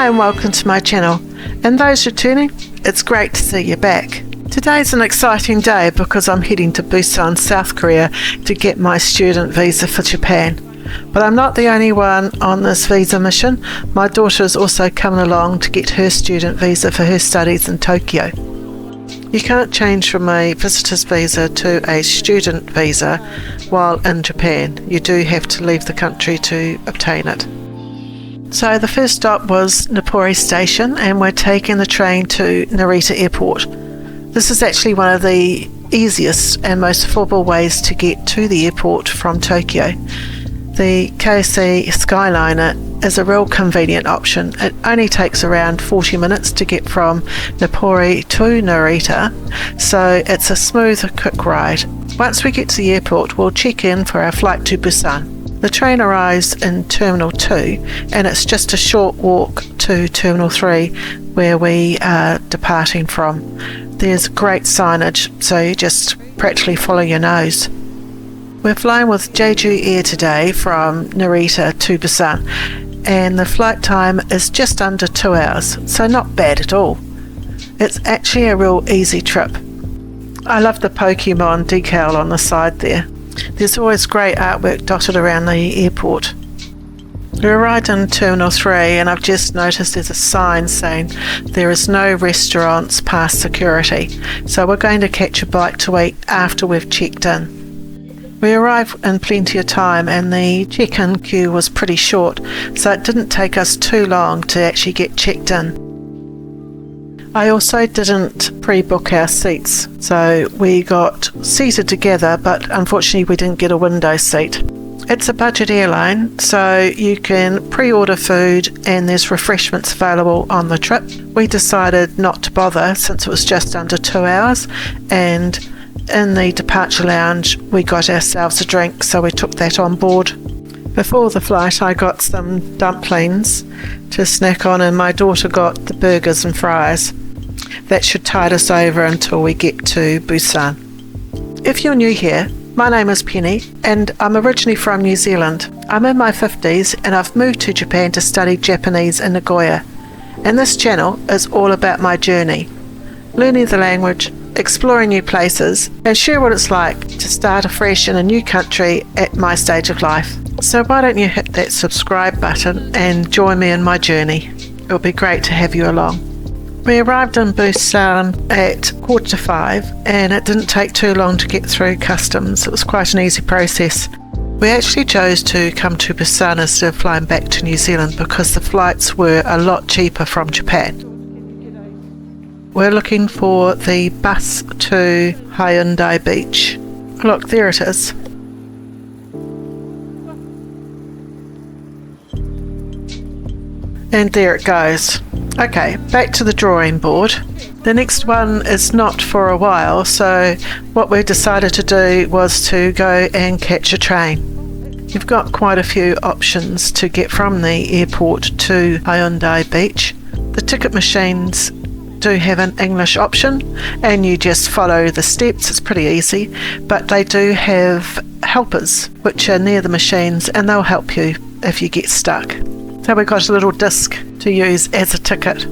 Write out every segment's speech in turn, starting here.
Hi and welcome to my channel, and those returning, it's great to see you back. Today's an exciting day because I'm heading to Busan, South Korea to get my student visa for Japan. But I'm not the only one on this visa mission. My daughter is also coming along to get her student visa for her studies in Tokyo. You can't change from a visitor's visa to a student visa while in Japan. You do have to leave the country to obtain it. So the first stop was Nagoya Station, and we're taking the train to Narita Airport. This is actually one of the easiest and most affordable ways to get to the airport from Tokyo. The KC Skyliner is a real convenient option. It only takes around 40 minutes to get from Nagoya to Narita, so it's a smooth, quick ride. Once we get to the airport, we'll check in for our flight to Busan. The train arrives in Terminal 2, and it's just a short walk to Terminal 3 where we are departing from. There's great signage, so you just practically follow your nose. We're flying with Jeju Air today from Narita to Busan, and the flight time is just under 2 hours, so not bad at all. It's actually a real easy trip. I love the Pokemon decal on the side there. There's always great artwork dotted around the airport. We arrived in Terminal 3 and I've just noticed there's a sign saying there is no restaurants past security, so we're going to catch a bite to eat after we've checked in. We arrived in plenty of time and the check-in queue was pretty short, so it didn't take us too long to actually get checked in. I also didn't pre-book our seats, so we got seated together, but unfortunately we didn't get a window seat. It's a budget airline, so you can pre-order food and there's refreshments available on the trip. We decided not to bother since it was just under 2 hours, and in the departure lounge we got ourselves a drink, so we took that on board. Before the flight I got some dumplings to snack on, and my daughter got the burgers and fries. That should tide us over until we get to Busan. If you're new here, my name is Pennie and I'm originally from New Zealand. I'm in my 50s and I've moved to Japan to study Japanese in Nagoya. And this channel is all about my journey, learning the language, exploring new places, and share what it's like to start afresh in a new country at my stage of life. So why don't you hit that subscribe button and join me in my journey? It'll be great to have you along. We arrived in Busan at 4:45 and it didn't take too long to get through customs. It was quite an easy process. We actually chose to come to Busan instead of flying back to New Zealand because the flights were a lot cheaper from Japan. We're looking for the bus to Hyundai Beach. Look, there it is. And there it goes. Okay, back to the drawing board. The next one is not for a while, so what we decided to do was to go and catch a train. You've got quite a few options to get from the airport to Hyundai Beach. The ticket machines do have an English option and you just follow the steps. It's pretty easy, but they do have helpers which are near the machines and they'll help you if you get stuck. So we got a little disc to use as a ticket.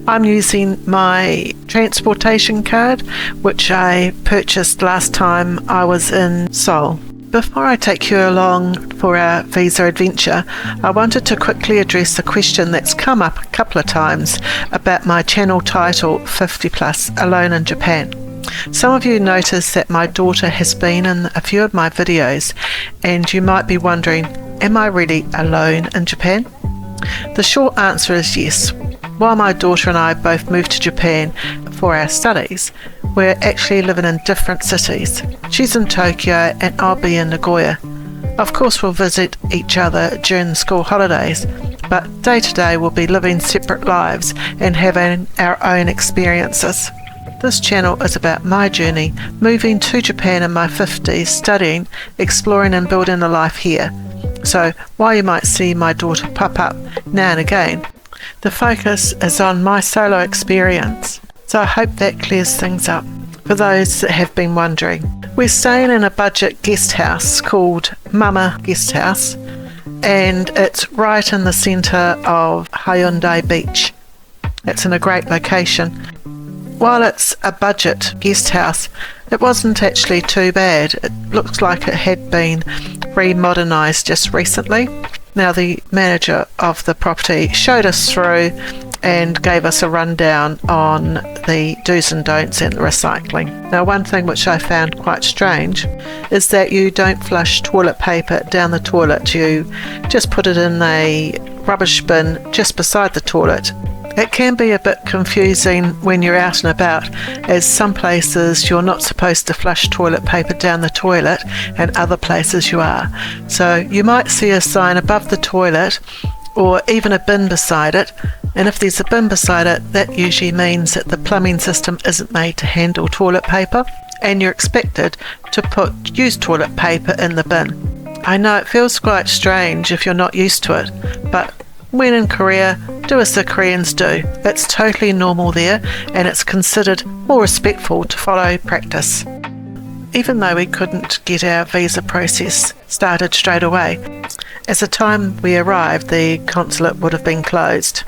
I'm using my transportation card, which I purchased last time I was in Seoul. Before I take you along for our visa adventure, I wanted to quickly address a question that's come up a couple of times about my channel title 50 Plus Alone in Japan. Some of you noticed that my daughter has been in a few of my videos, and you might be wondering, am I really alone in Japan? The short answer is yes. While my daughter and I both moved to Japan for our studies, we're actually living in different cities. She's in Tokyo and I'll be in Nagoya. Of course we'll visit each other during the school holidays, but day to day we'll be living separate lives and having our own experiences. This channel is about my journey, moving to Japan in my 50s, studying, exploring and building a life here. So while you might see my daughter pop up now and again, the focus is on my solo experience. So I hope that clears things up for those that have been wondering. We're staying in a budget guest house called Mama Guest House. and it's right in the centre of Hyundai Beach. It's in a great location. While it's a budget guest house, it wasn't actually too bad. It looks like it had been remodernised just recently. Now, the manager of the property showed us through and gave us a rundown on the do's and don'ts and recycling. Now, one thing which I found quite strange is that you don't flush toilet paper down the toilet. You just put it in a rubbish bin just beside the toilet. It can be a bit confusing when you're out and about, as some places you're not supposed to flush toilet paper down the toilet and other places you are. So you might see a sign above the toilet or even a bin beside it, and if there's a bin beside it, that usually means that the plumbing system isn't made to handle toilet paper and you're expected to put used toilet paper in the bin. I know it feels quite strange if you're not used to it, but when in Korea, do as the Koreans do. It's totally normal there, and it's considered more respectful to follow practice. Even though we couldn't get our visa process started straight away, as the time we arrived, the consulate would have been closed.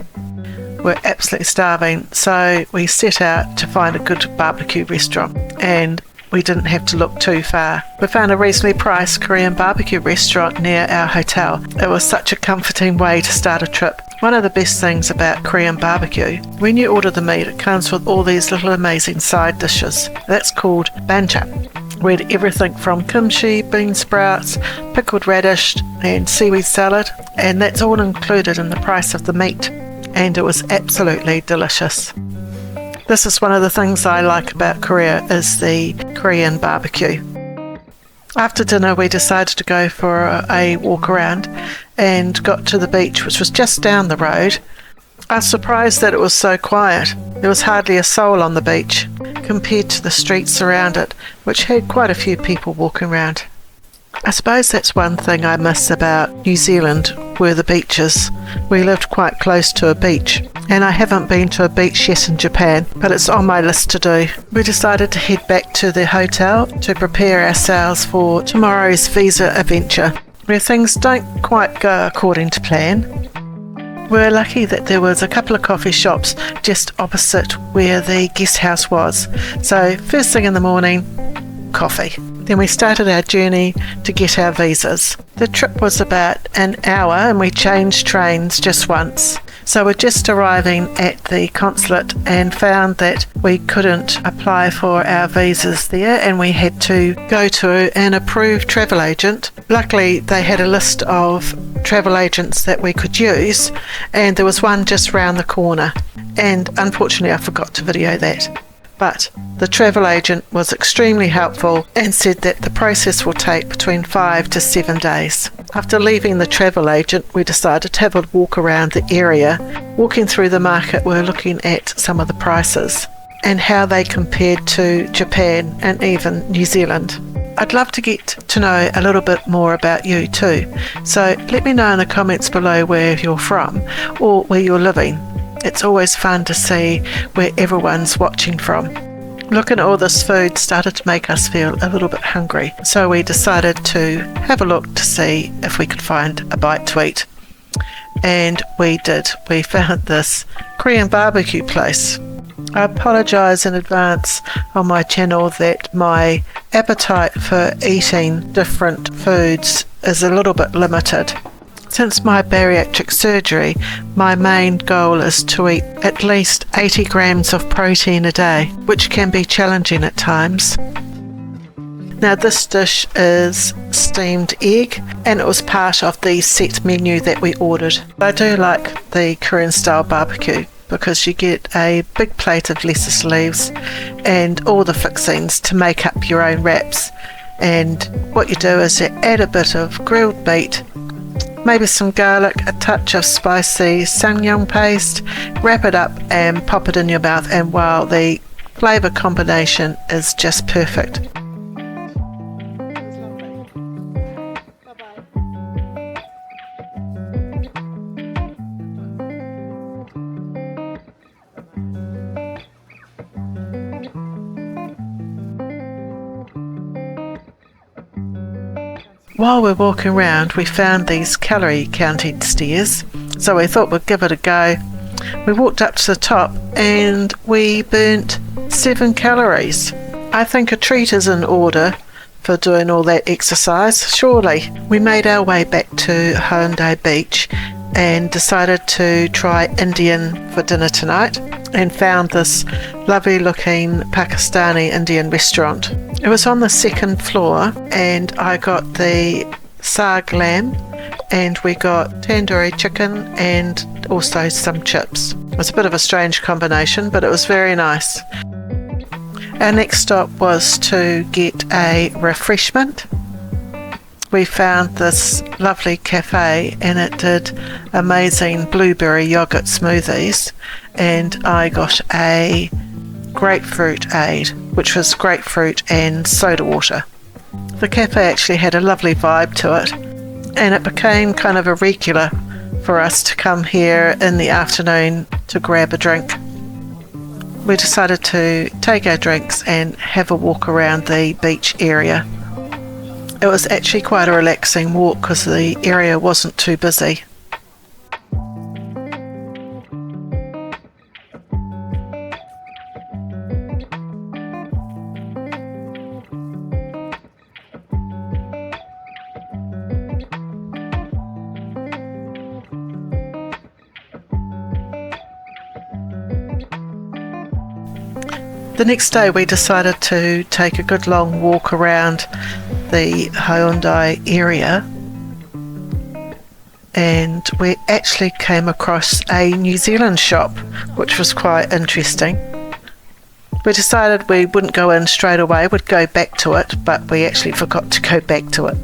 We're absolutely starving, so we set out to find a good barbecue restaurant, and we didn't have to look too far. We found a reasonably priced Korean barbecue restaurant near our hotel. It was such a comforting way to start a trip. One of the best things about Korean barbecue, when you order the meat, it comes with all these little amazing side dishes. That's called bancha. We had everything from kimchi, bean sprouts, pickled radish and seaweed salad, and that's all included in the price of the meat. And it was absolutely delicious. This is one of the things I like about Korea, is the Korean barbecue. After dinner, we decided to go for a walk around and got to the beach, which was just down the road. I was surprised that it was so quiet. There was hardly a soul on the beach compared to the streets around it, which had quite a few people walking around. I suppose that's one thing I miss about New Zealand, were the beaches. We lived quite close to a beach, and I haven't been to a beach yet in Japan, but it's on my list to do. We decided to head back to the hotel to prepare ourselves for tomorrow's visa adventure, where things don't quite go according to plan. We're lucky that there was a couple of coffee shops just opposite where the guest house was. So first thing in the morning, coffee. Then we started our journey to get our visas. The trip was about an hour and we changed trains just once. So we're just arriving at the consulate and found that we couldn't apply for our visas there, and we had to go to an approved travel agent. Luckily, they had a list of travel agents that we could use, and there was one just round the corner. And unfortunately, I forgot to video that. But the travel agent was extremely helpful and said that the process will take between 5 to 7 days. After leaving the travel agent, we decided to have a walk around the area. Walking through the market, we're looking at some of the prices and how they compared to Japan and even New Zealand. I'd love to get to know a little bit more about you too. So let me know in the comments below where you're from or where you're living. It's always fun to see where everyone's watching from. Looking at all this food started to make us feel a little bit hungry, so we decided to have a look to see if we could find a bite to eat. And we did. We found this Korean barbecue place. I apologise in advance on my channel that my appetite for eating different foods is a little bit limited. Since my bariatric surgery, my main goal is to eat at least 80 grams of protein a day, which can be challenging at times. Now this dish is steamed egg, and it was part of the set menu that we ordered. I do like the Korean style barbecue because you get a big plate of lettuce leaves and all the fixings to make up your own wraps. And what you do is you add a bit of grilled meat, maybe some garlic, a touch of spicy sangyeong paste, wrap it up and pop it in your mouth, and wow, the flavour combination is just perfect. While we're walking around, we found these calorie counting stairs, so we thought we'd give it a go. We walked up to the top and we burnt 7 calories. I think a treat is in order for doing all that exercise, surely. We made our way back to Hyundai Beach and decided to try Indian for dinner tonight, and found this lovely looking Pakistani Indian restaurant. It was on the 2nd floor, and I got the saag lamb, and we got tandoori chicken and also some chips. It was a bit of a strange combination, but it was very nice. Our next stop was to get a refreshment. We found this lovely cafe and it did amazing blueberry yogurt smoothies, and I got a grapefruit aid, which was grapefruit and soda water. The cafe actually had a lovely vibe to it, and it became kind of a regular for us to come here in the afternoon to grab a drink. We decided to take our drinks and have a walk around the beach area. It was actually quite a relaxing walk because the area wasn't too busy. The next day we decided to take a good long walk around the Hyundai area, and we actually came across a New Zealand shop, which was quite interesting. We decided we wouldn't go in straight away, we'd go back to it, but we actually forgot to go back to it.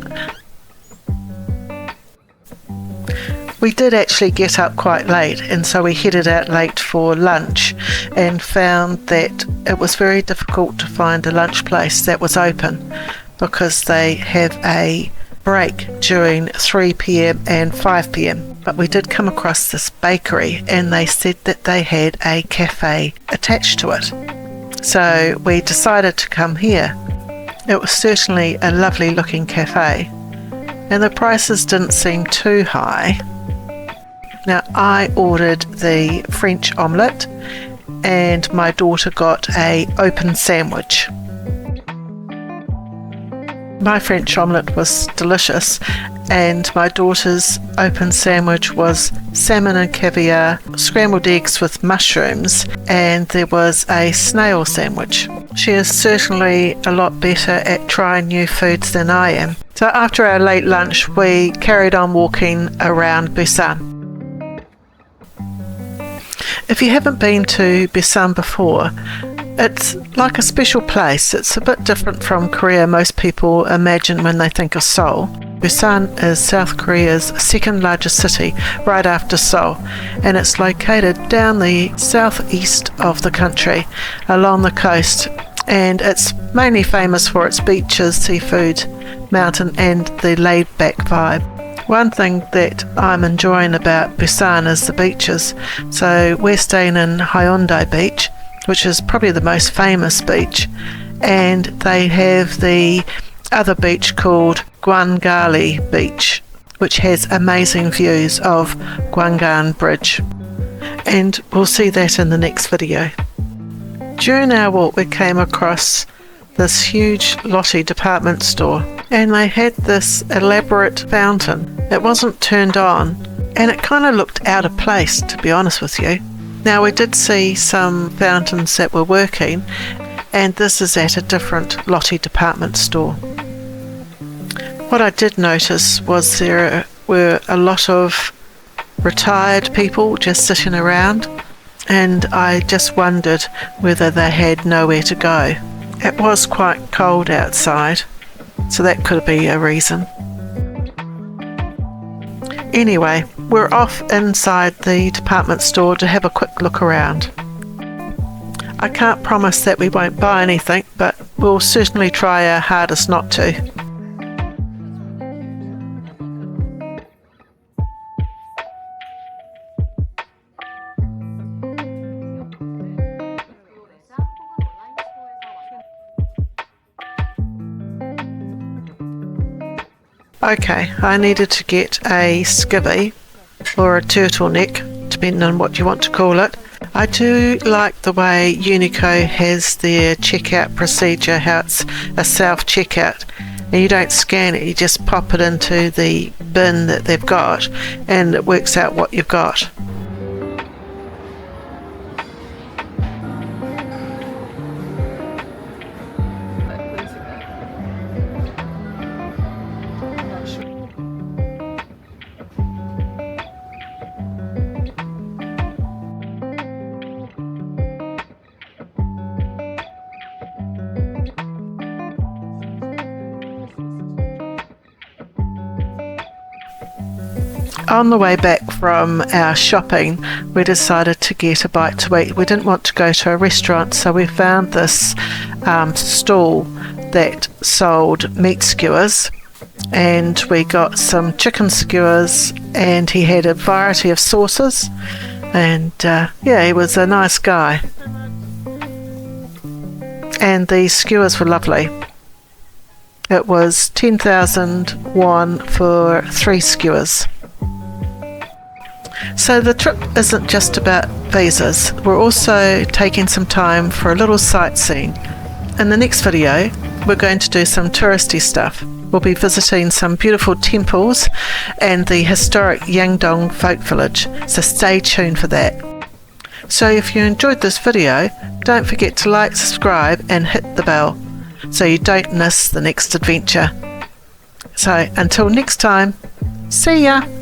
We did actually get up quite late, and so we headed out late for lunch and found that it was very difficult to find a lunch place that was open because they have a break during 3 p.m. and 5 p.m. But we did come across this bakery and they said that they had a cafe attached to it. So we decided to come here. It was certainly a lovely looking cafe and the prices didn't seem too high. Now I ordered the French omelette and my daughter got a open sandwich. My French omelette was delicious and my daughter's open sandwich was salmon and caviar, scrambled eggs with mushrooms, and there was a snail sandwich. She is certainly a lot better at trying new foods than I am. So after our late lunch we carried on walking around Busan. If you haven't been to Busan before, it's like a special place. It's a bit different from Korea most people imagine when they think of Seoul. Busan is South Korea's 2nd largest city, right after Seoul, and it's located down the southeast of the country, along the coast, and it's mainly famous for its beaches, seafood, mountain and the laid-back vibe. One thing that I'm enjoying about Busan is the beaches. So we're staying in Hyundai Beach, which is probably the most famous beach, and they have the other beach called Gwangali Beach, which has amazing views of Gwangan Bridge. And we'll see that in the next video. During our walk we came across this huge Lotte Department Store, and they had this elaborate fountain. It wasn't turned on and it kind of looked out of place, to be honest with you. Now we did see some fountains that were working, and this is at a different Lotte Department Store. What I did notice was there were a lot of retired people just sitting around, and I just wondered whether they had nowhere to go. It was quite cold outside, so that could be a reason. Anyway, we're off inside the department store to have a quick look around. I can't promise that we won't buy anything, but we'll certainly try our hardest not to. Okay, I needed to get a skivvy or a turtleneck, depending on what you want to call it. I do like the way Uniqlo has their checkout procedure, how it's a self-checkout. And you don't scan it, you just pop it into the bin that they've got and it works out what you've got. On the way back from our shopping, we decided to get a bite to eat. We didn't want to go to a restaurant, so we found this stall that sold meat skewers, and we got some chicken skewers, and he had a variety of sauces, and yeah, he was a nice guy. And the skewers were lovely. It was 10,000 won for 3 skewers. So the trip isn't just about visas, we're also taking some time for a little sightseeing. In the next video, we're going to do some touristy stuff. We'll be visiting some beautiful temples and the historic Yangdong folk village, so stay tuned for that. So if you enjoyed this video, don't forget to like, subscribe and hit the bell so you don't miss the next adventure. So until next time, see ya!